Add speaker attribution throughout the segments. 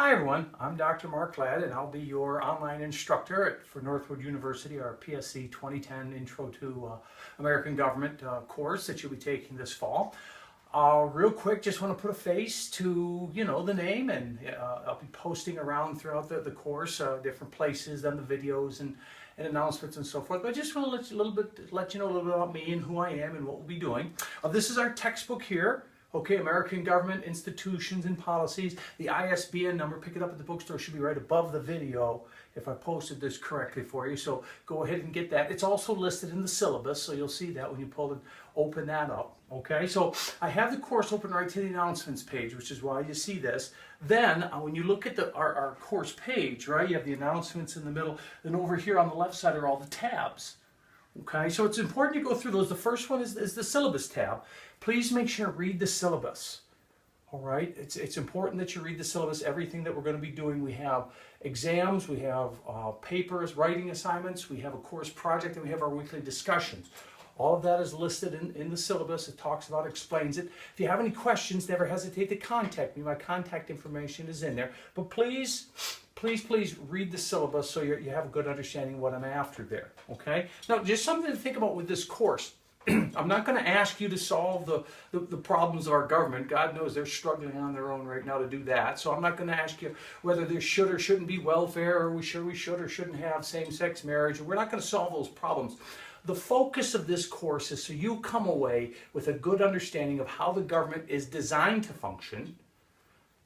Speaker 1: Hi everyone, I'm Dr. Mark Ladd and I'll be your online instructor for Northwood University, our PSC 2010 Intro to American Government course that you'll be taking this fall. Real quick, just want to put a face to, the name, and I'll be posting around throughout the course, different places, then the videos and announcements and so forth. But I just want to let you know a little bit about me and who I am and what we'll be doing. This is our textbook here. Okay, American Government, Institutions, and Policies. The ISBN number, pick it up at the bookstore, should be right above the video if I posted this correctly for you. So go ahead and get that. It's also listed in the syllabus, so you'll see that when you open that up. Okay, so I have the course open right to the announcements page, which is why you see this. Then, when you look at our course page, right, you have the announcements in the middle, and over here on the left side are all the tabs. Okay, so it's important to go through those. The first one is the syllabus tab. Please make sure to read the syllabus. All right, it's important that you read the syllabus, everything that we're going to be doing. We have exams, we have papers, writing assignments, we have a course project, and we have our weekly discussions. All of that is listed in the syllabus. It talks about, explains it. If you have any questions, never hesitate to contact me. My contact information is in there. But please read the syllabus so you have a good understanding of what I'm after there, okay? Now, just something to think about with this course. I'm not going to ask you to solve the problems of our government. God knows they're struggling on their own right now to do that. So I'm not going to ask you whether there should or shouldn't be welfare, or we should or shouldn't have same-sex marriage. We're not going to solve those problems. The focus of this course is so you come away with a good understanding of how the government is designed to function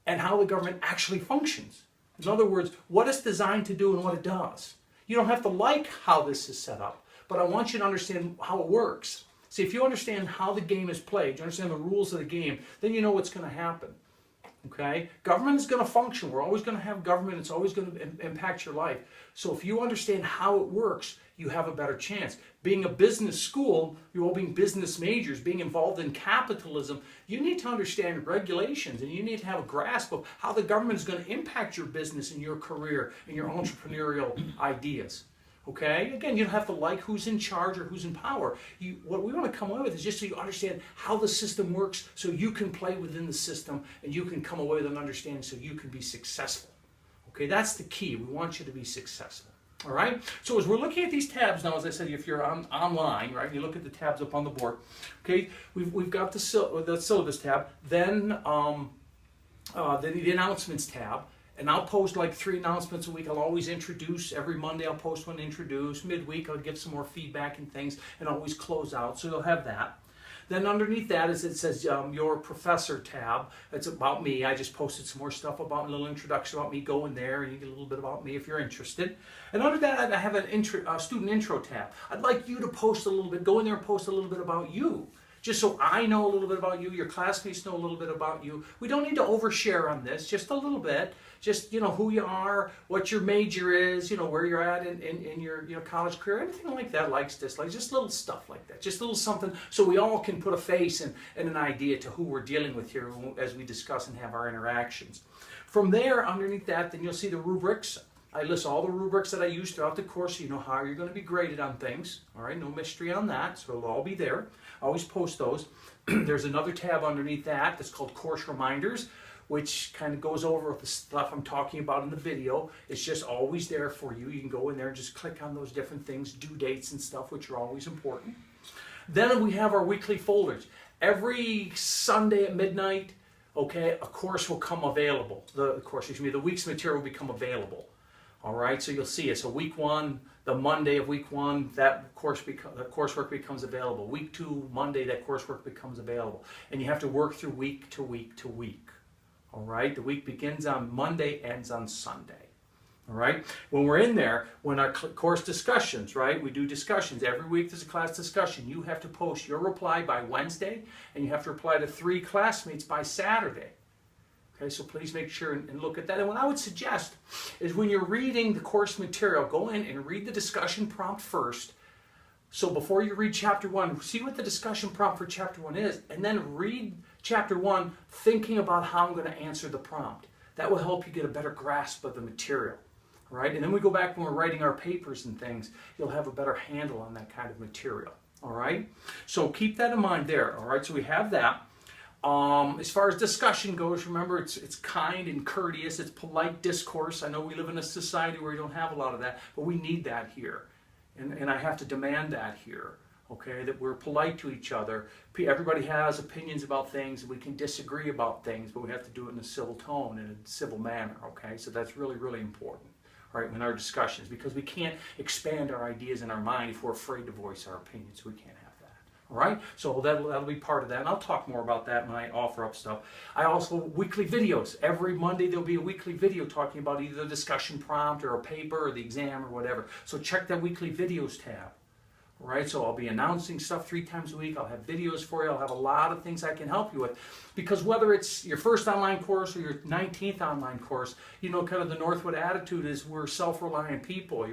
Speaker 1: and how the government actually functions. In other words, what it's designed to do and what it does. You don't have to like how this is set up, but I want you to understand how it works. See, if you understand how the game is played, you understand the rules of the game, then you know what's going to happen. Okay? Government is going to function. We're always going to have government. It's always going to impact your life. So if you understand how it works, you have a better chance. Being a business school, you're all being business majors, being involved in capitalism, you need to understand regulations, and you need to have a grasp of how the government is going to impact your business and your career and your entrepreneurial ideas. Okay? Again, you don't have to like who's in charge or who's in power. What we want to come away with is just so you understand how the system works, so you can play within the system and you can come away with an understanding so you can be successful. Okay? That's the key. We want you to be successful. All right? So as we're looking at these tabs now, as I said, if you're online, right, you look at the tabs up on the board. Okay? We've got the syllabus tab, then the announcements tab. And I'll post like 3 announcements a week. I'll always introduce. Every Monday I'll post one, introduce. Midweek I'll give some more feedback and things, and always close out. So you'll have that. Then underneath that it says your professor tab. It's about me. I just posted some more stuff about a little introduction about me. Go in there and you get a little bit about me if you're interested. And under that I have a student intro tab. I'd like you to post a little bit. Go in there and post a little bit about you. Just so I know a little bit about you, your classmates know a little bit about you. We don't need to overshare on this, just a little bit. Just, who you are, what your major is, where you're at in your college career, anything like that, likes, dislikes, just little stuff like that. Just a little something so we all can put a face and an idea to who we're dealing with here as we discuss and have our interactions. From there, underneath that, then you'll see the rubrics. I list all the rubrics that I use throughout the course so you know how you're going to be graded on things. All right, no mystery on that, so it'll all be there. I always post those. There's another tab underneath that that's called Course Reminders, which kind of goes over the stuff I'm talking about in the video. It's just always there for you. You can go in there and just click on those different things, due dates and stuff, which are always important. Then we have our weekly folders. Every Sunday at midnight, okay, a course will come available. The week's material will become available. All right, so you'll see it. So week 1, the Monday of week 1, that coursework becomes available. Week 2, Monday, that coursework becomes available. And you have to work through week to week to week. All right, the week begins on Monday, ends on Sunday. All right, when we're in there, when our course discussions, right, we do discussions. Every week there's a class discussion. You have to post your reply by Wednesday, and you have to reply to 3 classmates by Saturday. Okay, so please make sure and look at that. And what I would suggest is when you're reading the course material, go in and read the discussion prompt first. So before you read chapter 1, see what the discussion prompt for chapter 1 is, and then read chapter 1 thinking about how I'm going to answer the prompt. That will help you get a better grasp of the material. All right, and then we go back when we're writing our papers and things, you'll have a better handle on that kind of material. All right, so keep that in mind there. All right, so we have that. As far as discussion goes, remember it's kind and courteous, it's polite discourse. I know we live in a society where we don't have a lot of that, but we need that here. And I have to demand that here, okay, that we're polite to each other. Everybody has opinions about things, and we can disagree about things, but we have to do it in a civil tone, in a civil manner, okay? So that's really, really important, right, in our discussions, because we can't expand our ideas in our mind if we're afraid to voice our opinions. We can't have that. All right, so that'll be part of that, and I'll talk more about that when I offer up stuff. I also, weekly videos. Every Monday there'll be a weekly video talking about either the discussion prompt or a paper or the exam or whatever. So check that weekly videos tab. All right, so I'll be announcing stuff 3 times a week. I'll have videos for you. I'll have a lot of things I can help you with. Because whether it's your first online course or your 19th online course, you know, kind of the Northwood attitude is we're self-reliant people.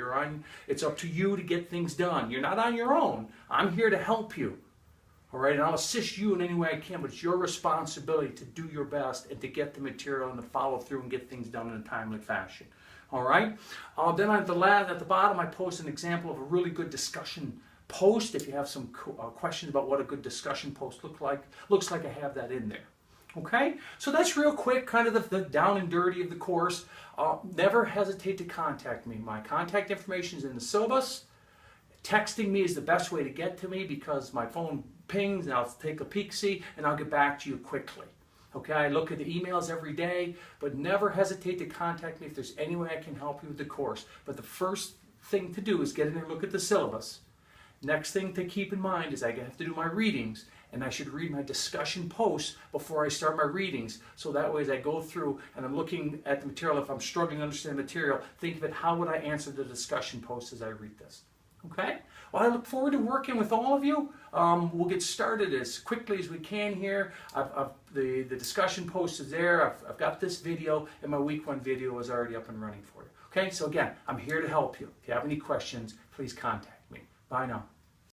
Speaker 1: It's up to you to get things done. You're not on your own. I'm here to help you. All right, and I'll assist you in any way I can, but it's your responsibility to do your best and to get the material and to follow through and get things done in a timely fashion. All right, then at the bottom I post an example of a really good discussion post. If you have some questions about what a good discussion post looks like I have that in there. Okay, so that's real quick, kind of the down and dirty of the course. Never hesitate to contact me. My contact information is in the syllabus. Texting me is the best way to get to me because my phone pings and I'll take a peek-see and I'll get back to you quickly. Okay, I look at the emails every day, but never hesitate to contact me if there's any way I can help you with the course. But the first thing to do is get in there and look at the syllabus. Next thing to keep in mind is I have to do my readings, and I should read my discussion posts before I start my readings. So that way as I go through and I'm looking at the material, if I'm struggling to understand the material, think of it, how would I answer the discussion post as I read this? Okay? Well, I look forward to working with all of you. We'll get started as quickly as we can here. The discussion post is there. I've got this video, and my week 1 video is already up and running for you. Okay? So again, I'm here to help you. If you have any questions, please contact me. Bye now.